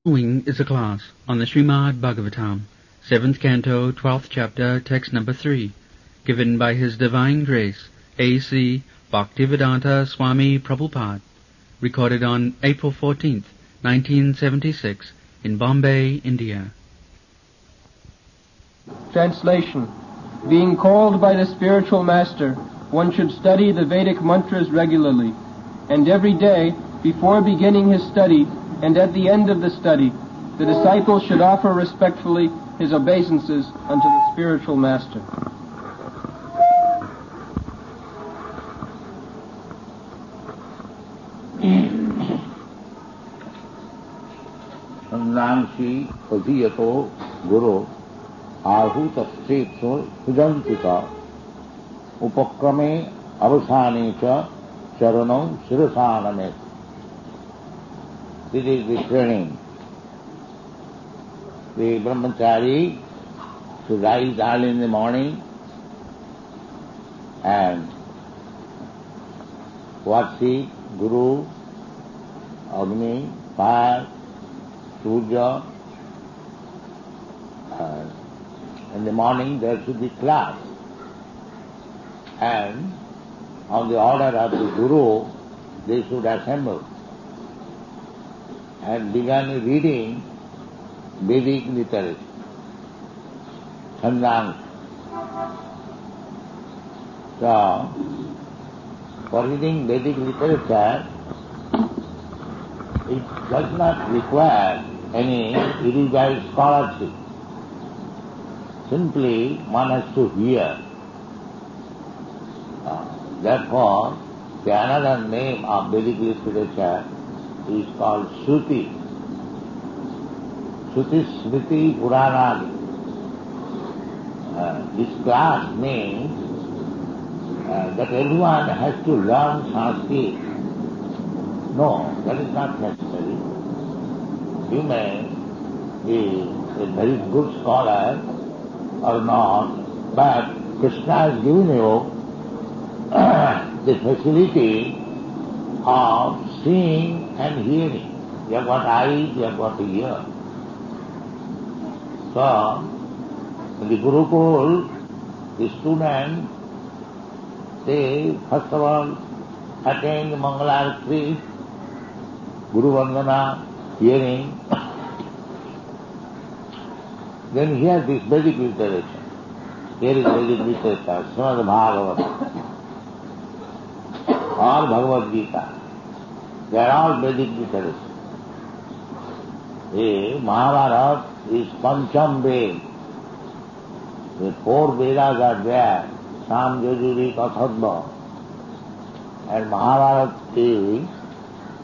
Following is a class on the Srimad Bhagavatam, 7th Canto, 12th Chapter, Text number 3, given by His Divine Grace, A.C. Bhaktivedanta Swami Prabhupada, recorded on April 14th, 1976, in Bombay, India. Translation. Being called by the spiritual master, one should study the Vedic mantras regularly, and every day, before beginning his study, and at the end of the study, the disciple should offer respectfully his obeisances unto the spiritual master. Sandhansi Padiyato Guru Ahutastetso Sujantika Upakrame Avasanecha Charanam Sirasanamet. This is the training. The brahmachari should rise early in the morning and worship Guru, Agni, fire, Surya. In the morning there should be class. And on the order of the Guru, they should assemble and began reading Vedic literature, Sandhansi. So, for reading Vedic literature, it does not require any erudite scholarship. Simply one has to hear. Therefore, the another name of Vedic literature is called Shruti. Shruti, Smriti, Puranadi. This class means that everyone has to learn Sanskrit. No, that is not necessary. You may be a very good scholar or not, but Krishna has given you the facility of seeing and hearing. You have got eyes, you have got ears. So, in the Gurukul, the students, they first of all attend the Mangalarati, Guru Vandana, hearing. Then hear this Vedic literature. Here is Vedic literature, Srimad Bhagavatam, or Bhagavad Gita. They are all Vedic literature. The Mahabharata is Pancham Ved. The 4 Vedas are there, Sam, Yajuri, Atharva. And Mahabharata is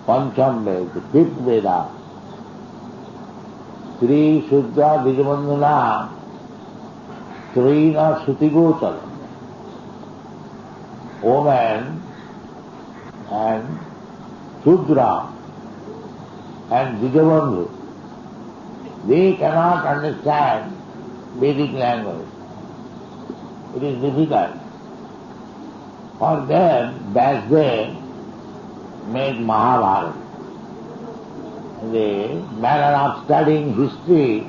Pancham Ved, the 5th Veda. Sri Shuddha Vijavandana Trina Sutigochara. Woman and Shudra and Vijavandhu, they cannot understand Vedic language. It is difficult. For them, Vyasdev made Mahabharata. The manner of studying history,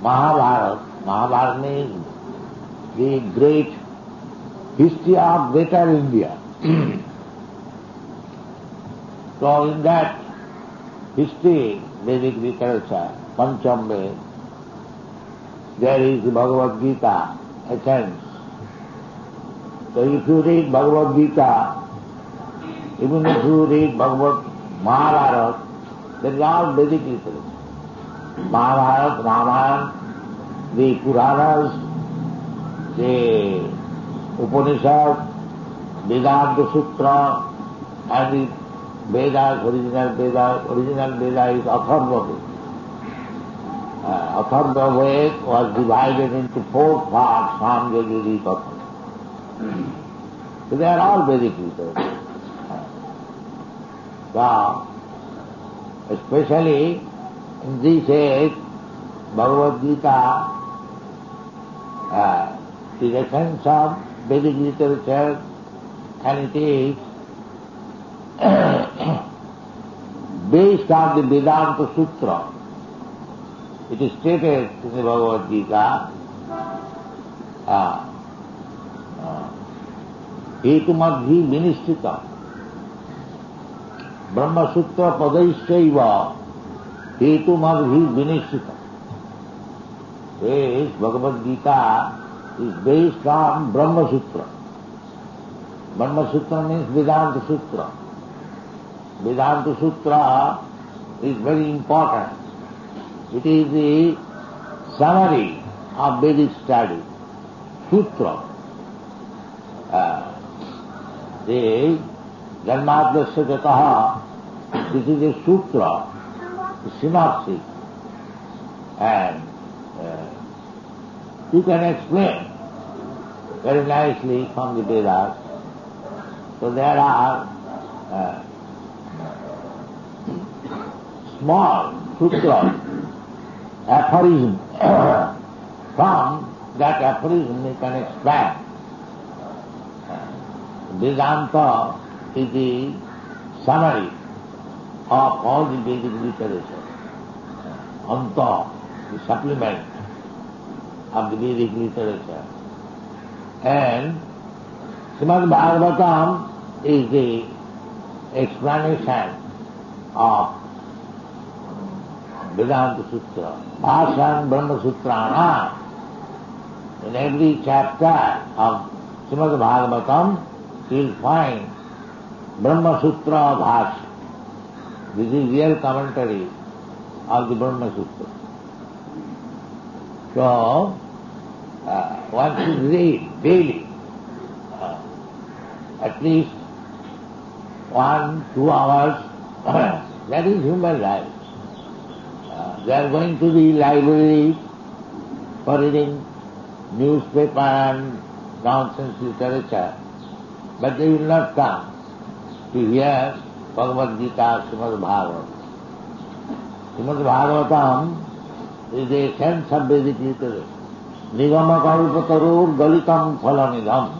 Mahabharata means the great history of Greater India. So in that history, Vedic literature, Pancham Ved, there is the Bhagavad Gita, essence. So if you read Bhagavad Gita, even if you read Bhagavad Mahabharata, that is all Vedic literature. Mahabharata, Ramayana, the Puranas, the Upanishad, Vedanta Sutra, and the Vedas, original Veda is Atharva. Atharva Ved was divided into 4 parts, Sam, Yajuri, Atharva. So they are all Vedic literature. So, especially in this age, Bhagavad Gita is the essence of Vedic literature, and it is based on the Vedanta Sutra. It is stated in the Bhagavad Gita, Hetumadhi Vinishtita Brahma Sutra Padaishchaiva Hetumadhi Vinishtita. This Bhagavad Gita is based on Brahma Sutra. Brahma Sutra means Vedanta Sutra. Vedanta Sutra is very important. It is the summary of Vedic study. Sutra. The Janmadhyasya Jataha, this is a sutra, a synopsis, and you can explain very nicely from the Vedas. So there are small sutras, aphorism. From that aphorism you can expand. Vedanta is the summary of all the Vedic literature. Anta, the supplement of the Vedic literature. And Srimad Bhagavatam is the explanation of Vedanta Sutra. Bhashan Brahma Sutrana. In every chapter of Srimad Bhagavatam, you will find Brahma Sutra Bhasha. This is real commentary of the Brahma Sutra. So, one should read daily, at least 1-2 hours. That is human life. They are going to the library for reading newspaper and nonsense literature, but they will not come to hear Bhagavad Gita, Srimad Bhagavatam. Srimad Bhagavatam is the essence of Vedic literature. Nigama kalpatarur galitam phalanidham.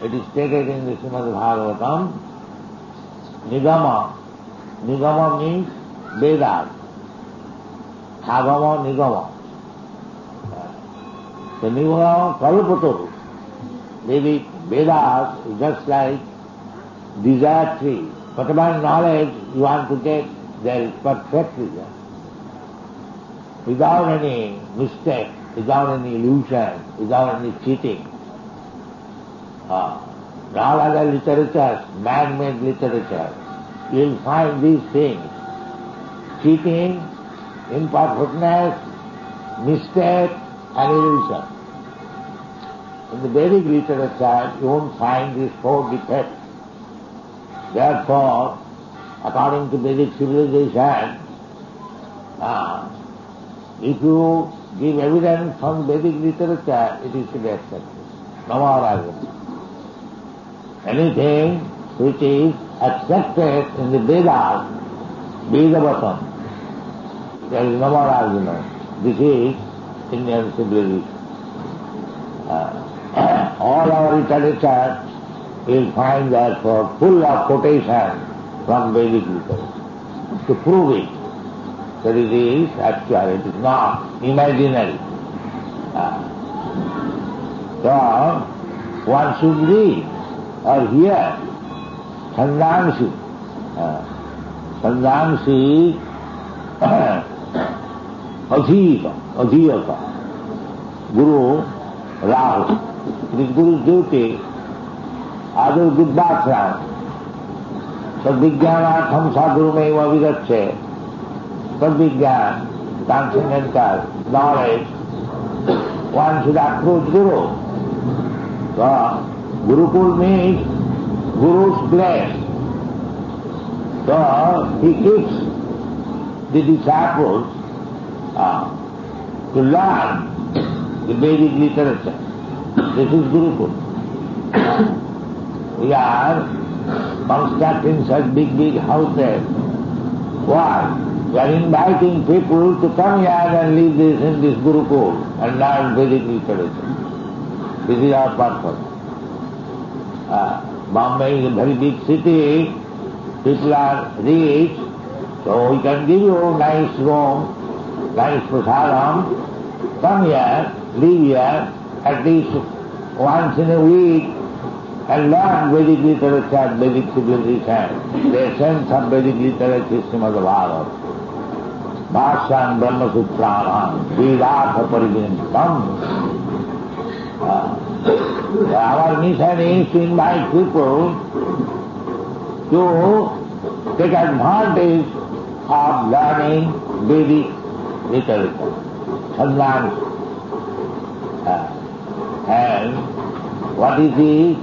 It is stated in the Srimad Bhagavatam. Nigama. Nigama means Vedas. Agama, Nigama. The Nigama kalpatarur. Maybe Vedas is just like desire tree. Whatever knowledge you want to get, there is perfectly there. Without any mistake, without any illusion, without any cheating. All other literatures, man-made literature, you will find these things. Cheating, imperfectness, mistake and illusion. In the Vedic literature, you won't find these 4 defects. Therefore, according to Vedic civilization, if you give evidence from Vedic literature, it is to be accepted. No more argument. Anything which is accepted in the Vedas, VedaBase, there is no more argument. This is Indian civilization. All our literature will find therefore full of quotation from Vedic literature to prove it that it is actual, it is not imaginary. So one should read or hear Sandhansi. Sandhansi Adhiyata, Guru Rahu. It is Guru's duty, Adu Vidyatram, Sadvijnanartham sadhurumeva vidache. Sadvijnan, transcendental knowledge, one should approach Guru. So, Gurukul means Guru's place. So, he keeps the disciples to learn the Vedic literature. This is Gurukul. We are constructing such big houses. Why? We are inviting people to come here and live in this Gurukul and learn Vedic literature. This is our purpose. Bombay is a very big city, people are rich, so we can give you nice room, nice prasadam. Come here, live here, at least once in a week, and learn Vedic literature, Vedic civilization, the essence of Vedic literature, Srimad Bhagavatam. Bhashyam Brahma Sutranam, Vedatha Parivintam. Our mission is to invite people to take advantage of learning Vedic literature, Sannyas. And what is the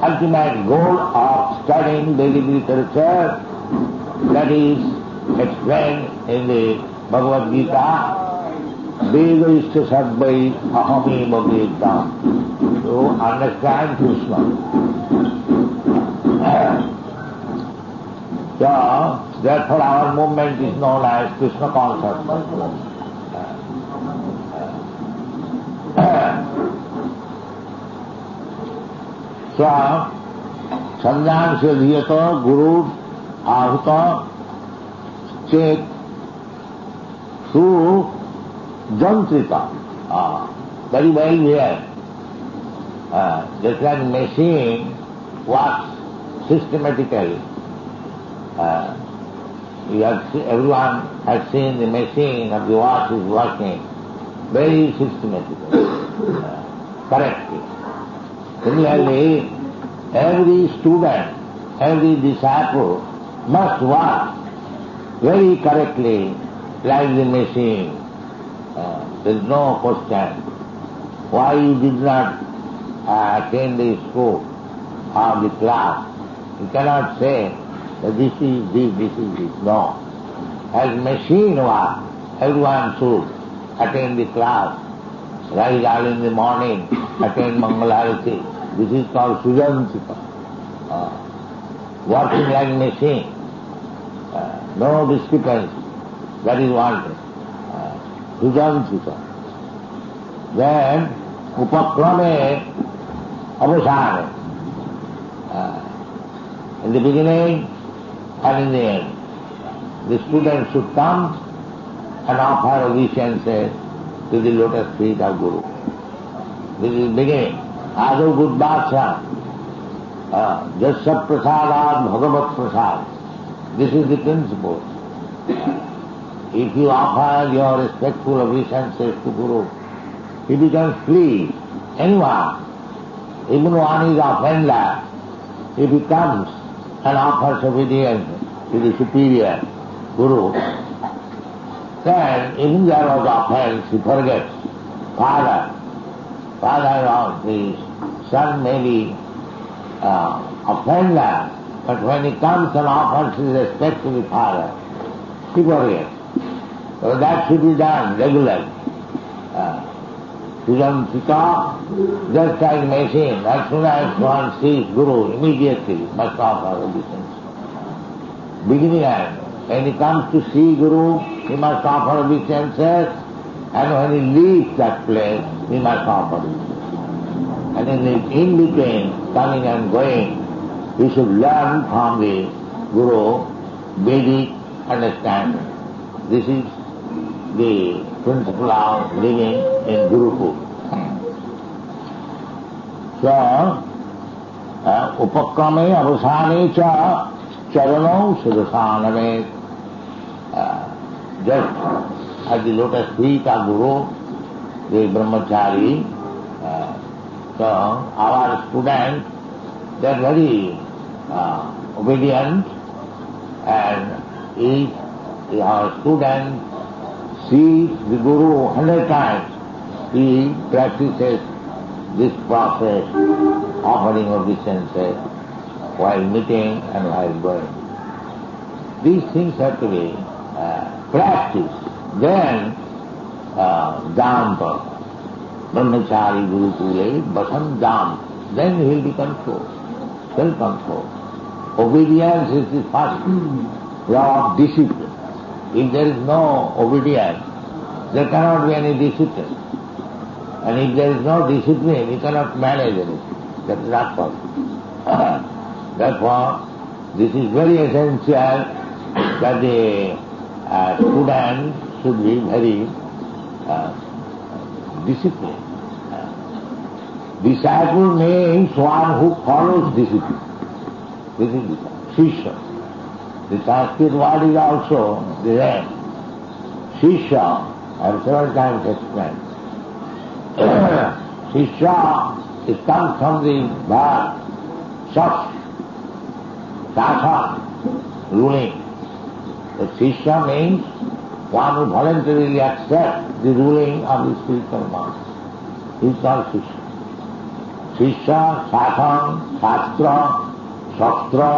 ultimate goal of studying Vedic literature? That is explained in the Bhagavad Gita, Veda Ishta Sadvai Ahami Bhagavad, to understand Krishna. So, therefore our movement is known as Krishna consciousness. So, Sandhyam Siddhiyata Guru Ahuta Chet Su Jantrita. Very well here. Just like machine works systematically. Everyone has seen the machine of the watch is working very systematically, correctly. Similarly, every student, every disciple must work very correctly like the machine. There is no question. Why you did not attend the school or the class? You cannot say that this is this, this is this. No. As machine work, everyone should attend the class, rise early in the morning, attend Mangalarati. This is called Sujantika. Working like machine. No discrepancy. That is wanted. Sujantika. Then, Upakrame Avasane. In the beginning and in the end. The student should come and offer obeisances to the lotus feet of Guru. This is beginning. Ado Buddhasya, Jasya Prasadad Bhagavat Prasad. This is the principle. If you offer your respectful obeisances to Guru, he becomes pleased. Anyone, even one is offender, if he comes and offers obedience to the superior Guru, then even there was offense, he forgets. Father of the son may be offender, but when he comes and offers his respect to the father, he forgets. So that should be done regularly. Sujantika, just like machine, as soon as one sees Guru, immediately must offer obeisance. Beginning and when he comes to see Guru, he must offer obeisances, and when he leaves that place, he must offer it. And in between, coming and going, he should learn from the Guru Vedic understanding. This is the principle of living in Gurukul. So, Upakrame Avasane Cha Charano Sudasaname. Just at the lotus feet of Guru, the Brahmachari, so our students, they are very obedient, and if our student sees the Guru 100 times, he practices this process, offering obeisances while meeting and while going. These things have to be practiced. Then, Dhampa, Brahmachari Gurukule, Basam Dham, then he will be controlled, self-control. Obedience is the first law of discipline. If there is no obedience, there cannot be any discipline. And if there is no discipline, you cannot manage anything. That is not possible. Therefore, This is very essential that the student should be very disciplined. Disciple means one who follows discipline. This is Shishya. The Sanskrit word is also the same. Shishya, I have several times explained. Shishya, it comes from the verb shas, shasa, ruling. The Shishya means one who voluntarily accepts the ruling of the spiritual master. He is called Shishya. Shishya, Sasam, Shastra, Shastra,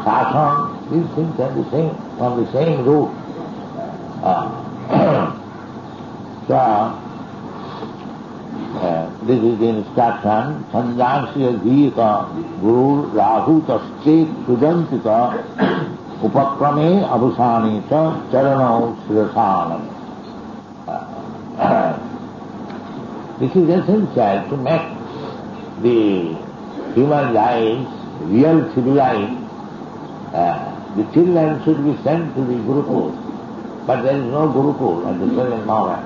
Sasam, these things are the same, from the same root. So, this is the instruction, Sanjansya Dhika Guru Rahu Tastet Sudantita Upakrame Abhusanita Charano Sirasanam. This is essential to make the human life real civilized. The children should be sent to the Gurukul, but there is no Gurukul at the present moment.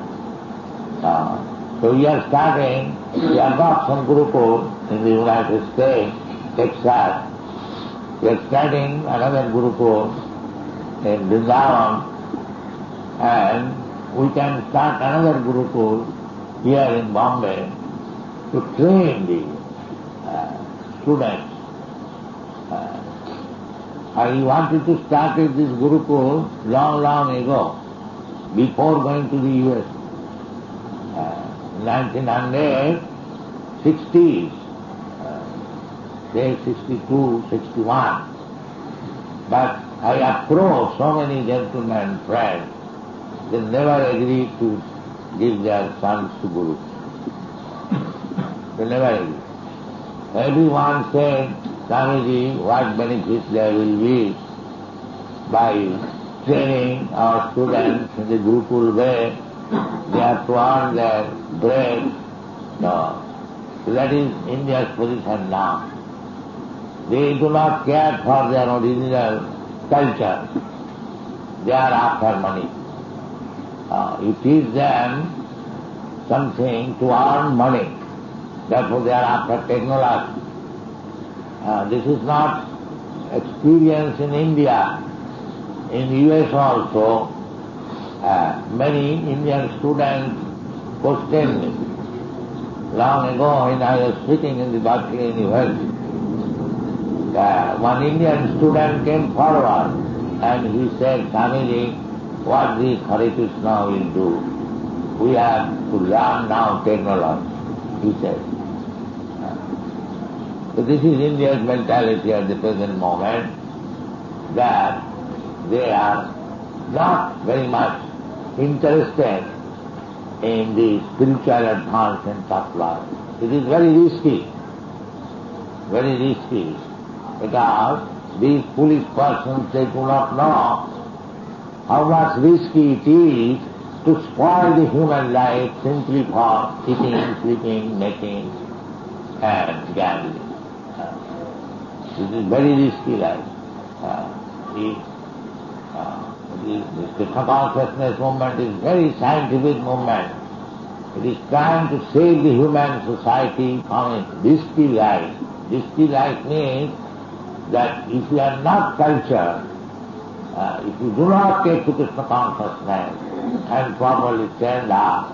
So we are starting, we have got some Gurukul in the United States, Texas. We are starting another Gurukul in Vrindavan, and we can start another Gurukul here in Bombay to train the students. I wanted to start this Gurukul long ago, before going to the US. 1960s, say 62, 61. But I approached so many gentlemen friends, they never agreed to give their sons to Guru. They never agreed. Everyone said, Swamiji, what benefits there will be by training our students in the Gurukul way. They have to earn their bread. No. So that is India's position now. They do not care for their original culture. They are after money. You teach them something to earn money. Therefore they are after technology. This is not experience in India. In US also, many Indian students questioned me. Long ago when I was sitting in the Berkeley University, one Indian student came forward and he said, Swamiji, what the Hare Krishna will do? We have to learn now technology, he said. So this is India's mentality at the present moment, that they are not very much interested in the spiritual advancement of life. It is very risky, because these foolish persons, they do not know how much risky it is to spoil the human life simply for eating, sleeping, making, and gambling. This is very risky life. The Krishna consciousness movement is very scientific movement. It is trying to save the human society from a risky life. Risky life means that if you are not cultured, if you do not take to Krishna consciousness and properly stand up,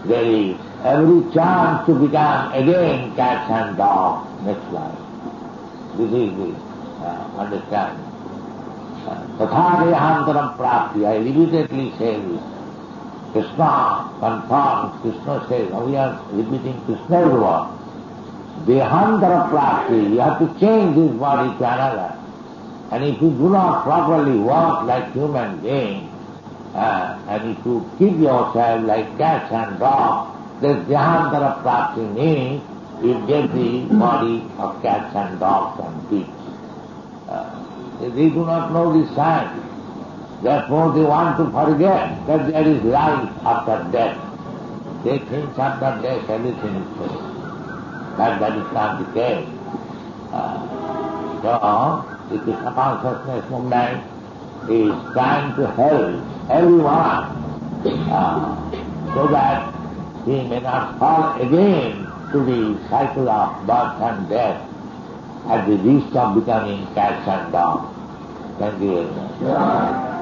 there is every chance to become again cats and dogs next life. This is the understanding. Tatha dehantaram prapti, I repeatedly say this. Krishna confirms, Krishna says, we are repeating Krishna's word. Dehantara prapti, you have to change this body to another. And if you do not properly work like human beings, and if you keep yourself like cats and dogs, this dehantara prapti means you get the body of cats and dogs and pigs. They do not know this science. Therefore they want to forget that there is life after death. They think after death everything is finished. But that is not the case. So the Krishna consciousness movement is trying to help everyone so that he may not fall again to the cycle of birth and death at the risk of becoming cats and dogs. Thank you very much.